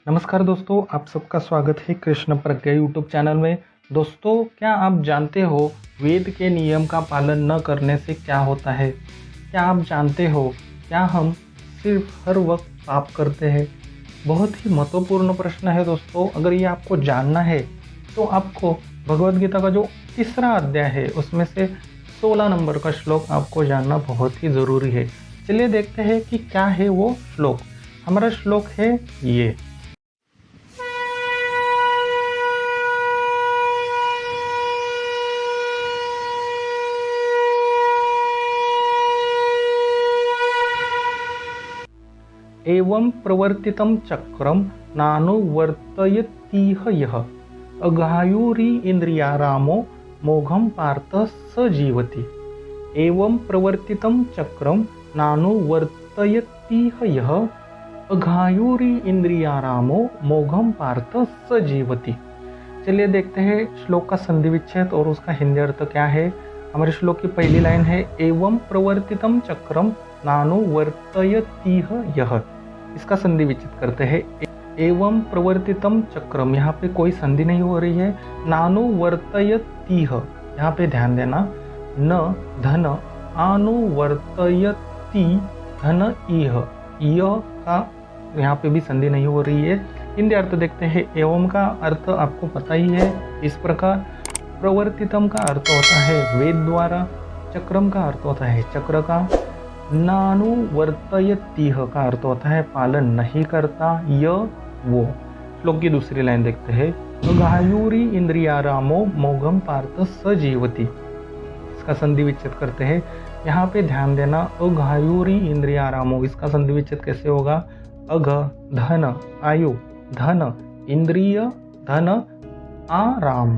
नमस्कार दोस्तों, आप सबका स्वागत है कृष्ण प्रज्ञा यूट्यूब चैनल में। दोस्तों, क्या आप जानते हो वेद के नियम का पालन न करने से क्या होता है? क्या आप जानते हो क्या हम सिर्फ हर वक्त पाप करते हैं? बहुत ही महत्वपूर्ण प्रश्न है दोस्तों। अगर ये आपको जानना है तो आपको भगवद गीता का जो तीसरा अध्याय है उसमें से 16 नंबर का श्लोक आपको जानना बहुत ही ज़रूरी है। चलिए देखते हैं कि क्या है वो श्लोक। हमारा श्लोक है ये। एवं प्रवर्तितं चक्रम नानुवर्तयतीह यः अघायुरी इंद्रियारामो मोघम पार्थ स जीवति। एवं प्रवर्तितं चक्रम नानुवर्तयतीह यः अघायुरी इंद्रियारामो मोघम पार्थ स जीवति। चलिए देखते हैं श्लोक का संधि विच्छेद और उसका हिंदी अर्थ क्या है। हमारे श्लोक की पहली लाइन है एवं प्रवर्तितं चक्रम नानुवर्तयतीह यः। इसका संधि विच्छेद करते हैं। एवं प्रवर्तितम चक्रम, यहाँ पे कोई संधि नहीं हो रही है। नानुवर्तयतीह, यहाँ पे ध्यान देना, न धन अनुवर्तयति धन इह, यह का यहाँ पे भी संधि नहीं हो रही है। हिंदी अर्थ देखते हैं। एवं का अर्थ आपको पता ही है इस प्रकार। प्रवर्तितम का अर्थ होता है वेद द्वारा। चक्रम का अर्थ होता है चक्र का। नानुवर्तयतीह का अर्थ होता है पालन नहीं करता, वो। श्लोक की दूसरी लाइन देखते हैं। अघायुरी इंद्रियारामो मोघम पार्थ स जीवति। इसका संधि विच्छेद करते हैं। यहाँ पे ध्यान देना, अघायुरी इंद्रियारामो, इसका संधि विच्छेद कैसे होगा? अघ धन, आयु धन, इंद्रिय धन, आराम,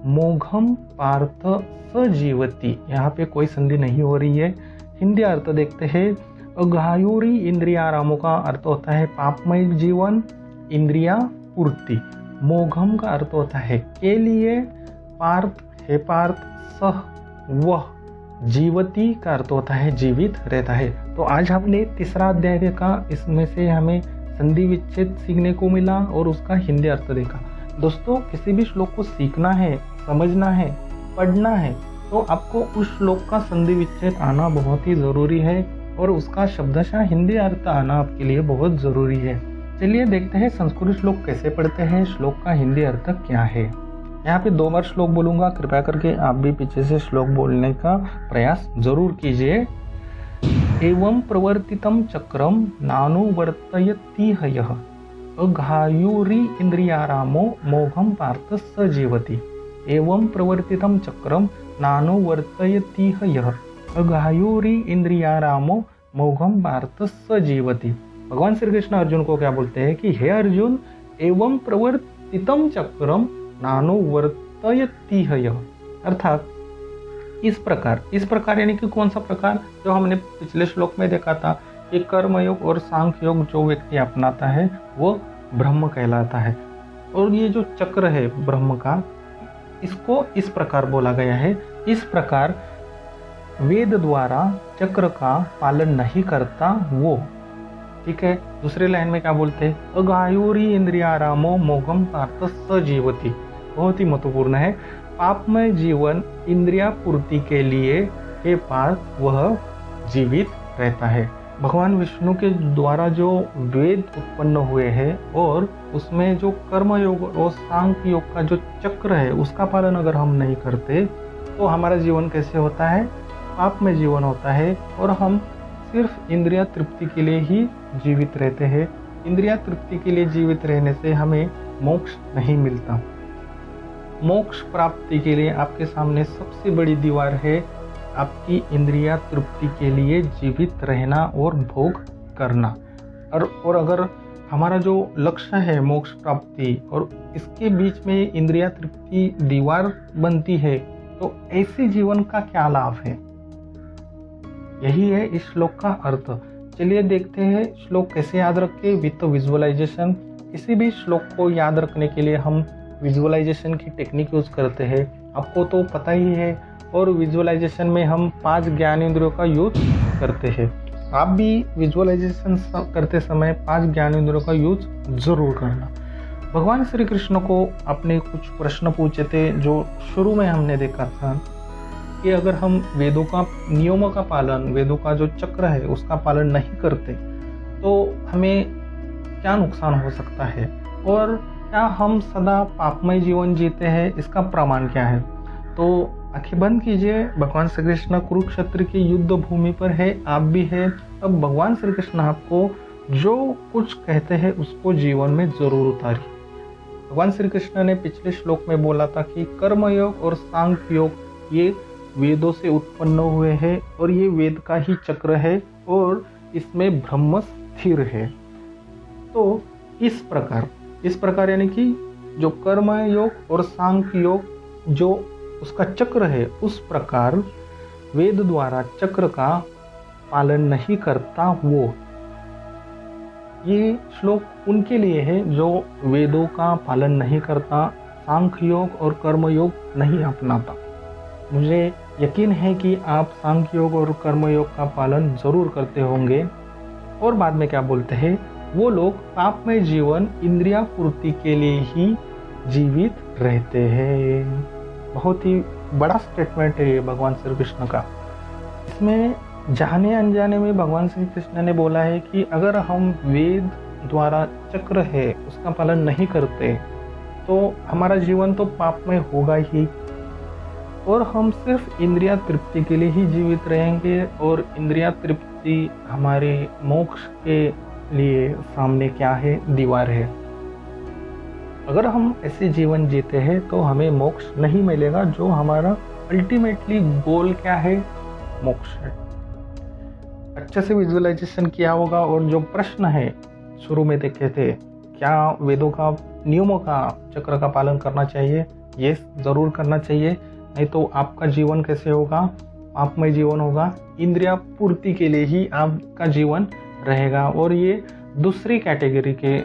मोघम पार्थ स जीवति। यहाँ पे कोई संधि नहीं हो रही है। हिंदी अर्थ देखते हैं। अघायुरी इंद्रियारामों का अर्थ होता है पापमय जीवन, इंद्रिया पूर्ति। मोघम का अर्थ होता है के लिए, पार्थ है पार्थ, सह वह, जीवती का अर्थ होता है जीवित रहता है। तो आज हमने तीसरा अध्याय देखा, इसमें से हमें संधि विच्छेद सीखने को मिला और उसका हिंदी अर्थ देखा। दोस्तों, किसी भी श्लोक को सीखना है, समझना है, पढ़ना है तो आपको उस श्लोक का संधि विच्छेद आना बहुत ही ज़रूरी है और उसका शब्दशः हिंदी अर्थ आना आपके लिए बहुत ज़रूरी है। चलिए देखते हैं संस्कृत श्लोक कैसे पढ़ते हैं, श्लोक का हिंदी अर्थ क्या है। यहाँ पे 2 बार श्लोक बोलूँगा, कृपया करके आप भी पीछे से श्लोक बोलने का प्रयास जरूर कीजिए। एवं प्रवर्तितं चक्रम नानुवर्तयतीह यः अघायुरी इंद्रियारामो मोघम पार्थ स जीवति। एवं प्रवर्तितं चक्रम नानुवर्तयतीह यः अघायुरी इंद्रियारामो मोघम पार्थ स जीवति। भगवान श्री कृष्ण अर्जुन को क्या बोलते हैं कि हे अर्जुन, एवं प्रवर्तितं चक्रम नानुवर्तयतीह यः, अर्थात इस प्रकार यानी कि कौन सा प्रकार? जो हमने पिछले श्लोक में देखा था कि कर्मयोग और सांख्य योग जो व्यक्ति अपनाता है वो ब्रह्म कहलाता है। और ये जो चक्र है ब्रह्म का, इसको इस प्रकार बोला गया है। इस प्रकार वेद द्वारा चक्र का पालन नहीं करता वो, ठीक है। दूसरी लाइन में क्या बोलते हैं? अघायुरी इंद्रियारामो मोघम पार्थ स जीवति। बहुत ही महत्वपूर्ण है। पापमय जीवन इंद्रिया पूर्ति के लिए हे पार्थ वह जीवित रहता है। भगवान विष्णु के द्वारा जो वेद उत्पन्न हुए हैं और उसमें जो कर्म योग और सांख्य योग का जो चक्र है उसका पालन अगर हम नहीं करते तो हमारा जीवन कैसे होता है? पाप में जीवन होता है और हम सिर्फ इंद्रिया तृप्ति के लिए ही जीवित रहते हैं। इंद्रिया तृप्ति के लिए जीवित रहने से हमें मोक्ष नहीं मिलता। मोक्ष प्राप्ति के लिए आपके सामने सबसे बड़ी दीवार है आपकी इंद्रिया तृप्ति के लिए जीवित रहना और भोग करना। और अगर हमारा जो लक्ष्य है मोक्ष प्राप्ति और इसके बीच में इंद्रिया तृप्ति दीवार बनती है तो ऐसे जीवन का क्या लाभ है? यही है इस श्लोक का अर्थ। चलिए देखते हैं श्लोक कैसे याद रखें विथ विजुअलाइजेशन। किसी भी श्लोक को याद रखने के लिए हम विजुअलाइजेशन की टेक्निक यूज करते हैं, आपको तो पता ही है। और विजुअलाइजेशन में हम 5 ज्ञानेंद्रियों का यूज करते हैं। आप भी विजुअलाइजेशन करते समय 5 ज्ञानेंद्रियों का यूज जरूर करना। भगवान श्री कृष्ण को आपने कुछ प्रश्न पूछे थे जो शुरू में हमने देखा था कि अगर हम वेदों का नियमों का पालन, वेदों का जो चक्र है उसका पालन नहीं करते तो हमें क्या नुकसान हो सकता है और क्या हम सदा पापमय जीवन जीते हैं, इसका प्रमाण क्या है। तो आंखें बंद कीजिए, भगवान श्री कृष्ण कुरुक्षेत्र की युद्ध भूमि पर है, आप भी है। अब भगवान श्री कृष्ण आपको जो कुछ कहते हैं उसको जीवन में जरूर उतारिए। भगवान श्री कृष्ण ने पिछले श्लोक में बोला था कि कर्मयोग और सांख्य योग ये वेदों से उत्पन्न हुए हैं और ये वेद का ही चक्र है और इसमें ब्रह्म स्थिर है। तो इस प्रकार यानी कि जो कर्म योग और सांख्य योग जो उसका चक्र है, उस प्रकार वेद द्वारा चक्र का पालन नहीं करता वो। ये श्लोक उनके लिए है जो वेदों का पालन नहीं करता, सांख्य योग और कर्म योग नहीं अपनाता। मुझे यकीन है कि आप सांख्य योग और कर्म योग का पालन जरूर करते होंगे। और बाद में क्या बोलते हैं, वो लोग पापमय जीवन इंद्रिया पूर्ति के लिए ही जीवित रहते हैं। बहुत ही बड़ा स्टेटमेंट है ये भगवान श्री कृष्ण का। इसमें जाने अनजाने में भगवान श्री कृष्ण ने बोला है कि अगर हम वेद द्वारा चक्र है उसका पालन नहीं करते तो हमारा जीवन तो पापमय होगा ही और हम सिर्फ इंद्रिया तृप्ति के लिए ही जीवित रहेंगे और इंद्रिया तृप्ति हमारे मोक्ष के लिए सामने क्या है, दीवार है। अगर हम ऐसे जीवन जीते हैं तो हमें मोक्ष नहीं मिलेगा, जो हमारा अल्टीमेटली गोल क्या है, मोक्ष है। अच्छे से विजुअलाइजेशन किया होगा और जो प्रश्न है शुरू में देखे थे, क्या वेदों का नियमों का चक्र का पालन करना चाहिए, ये जरूर करना चाहिए, नहीं तो आपका जीवन कैसे होगा, पापमय जीवन होगा, इंद्रिया पूर्ति के लिए ही आपका जीवन रहेगा। और ये दूसरी कैटेगरी के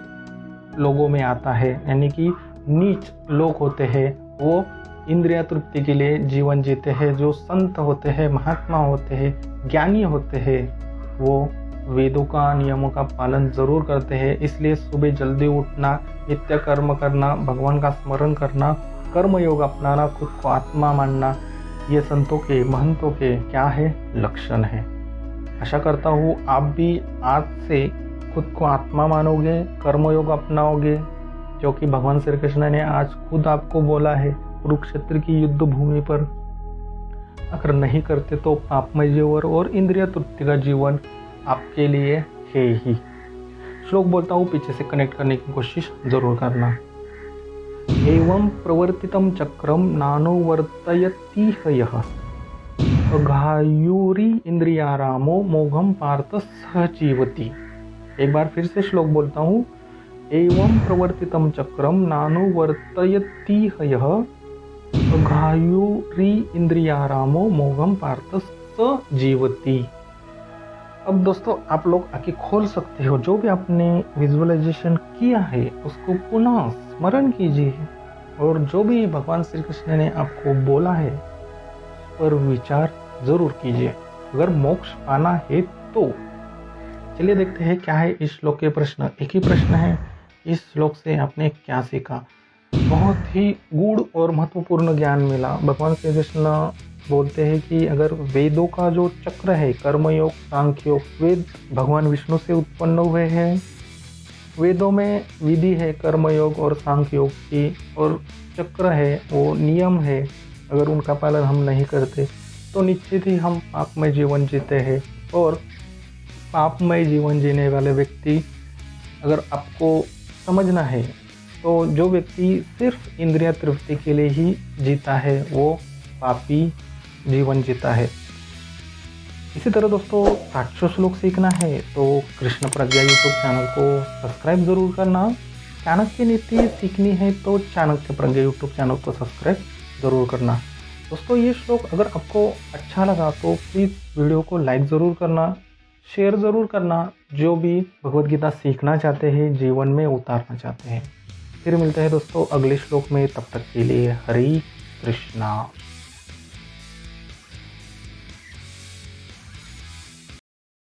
लोगों में आता है, यानी कि नीच लोग होते हैं वो इंद्रिया तृप्ति के लिए जीवन जीते हैं। जो संत होते हैं, महात्मा होते हैं, ज्ञानी होते हैं, वो वेदों का नियमों का पालन जरूर करते हैं। इसलिए सुबह जल्दी उठना, नित्य कर्म करना, भगवान का स्मरण करना, कर्म योग अपनाना, खुद को आत्मा मानना, ये संतों के, महंतों के क्या है, लक्षण है। आशा करता हूँ आप भी आज से खुद को आत्मा मानोगे, कर्मयोग अपनाओगे, जो कि भगवान श्री कृष्ण ने आज खुद आपको बोला है कुरुक्षेत्र की युद्ध भूमि पर। अगर नहीं करते तो पापमय जीवन और इंद्रिय तृप्ति का जीवन आपके लिए है ही। श्लोक बोलता हूँ, पीछे से कनेक्ट करने की कोशिश जरूर करना। एवं प्रवर्तितम चक्रम नानुवर्तयति यः घायुरी इंद्रियारामो मोघम पार्थ सहजीवति। एक बार फिर से श्लोक बोलता हूँ, एवं प्रवर्तितम चक्रम नानुवर्तयति यः घायुरी इंद्रियारामो मोघम पार्थ सहजीवति। अब दोस्तों आप लोग आंखें खोल सकते हो, जो भी आपने विजुअलाइजेशन किया है उसको पुनः स्मरण कीजिए और जो भी भगवान श्री कृष्ण ने आपको बोला है पर विचार जरूर कीजिए अगर मोक्ष पाना है तो। चलिए देखते हैं क्या है इस श्लोक के प्रश्न। एक ही प्रश्न है, इस श्लोक से आपने क्या सीखा। बहुत ही गूढ़ और महत्वपूर्ण ज्ञान मिला। भगवान श्री कृष्ण बोलते हैं कि अगर वेदों का जो चक्र है, कर्मयोग, सांख्य योग, वेद भगवान विष्णु से उत्पन्न हुए हैं। वेदों में विधि है कर्मयोग और सांख्य योग की, और चक्र है वो नियम है। अगर उनका पालन हम नहीं करते तो निश्चित ही हम पापमय जीवन जीते हैं। और पापमय जीवन जीने वाले व्यक्ति, अगर आपको समझना है तो जो व्यक्ति सिर्फ इंद्रिय तृप्ति के लिए ही जीता है वो पापी जीवन जीता है। इसी तरह दोस्तों 700 श्लोक सीखना है तो कृष्ण प्रज्ञा यूट्यूब चैनल को सब्सक्राइब जरूर करना। चाणक्य नीति सीखनी है तो चाणक्य प्रज्ञा यूट्यूब चैनल को सब्सक्राइब जरूर करना। दोस्तों ये श्लोक अगर आपको अच्छा लगा तो प्लीज़ वीडियो को लाइक ज़रूर करना, शेयर ज़रूर करना। जो भी भगवद गीता सीखना चाहते हैं, जीवन में उतारना चाहते हैं। फिर मिलते हैं दोस्तों अगले श्लोक में, तब तक के लिए हरे कृष्णा।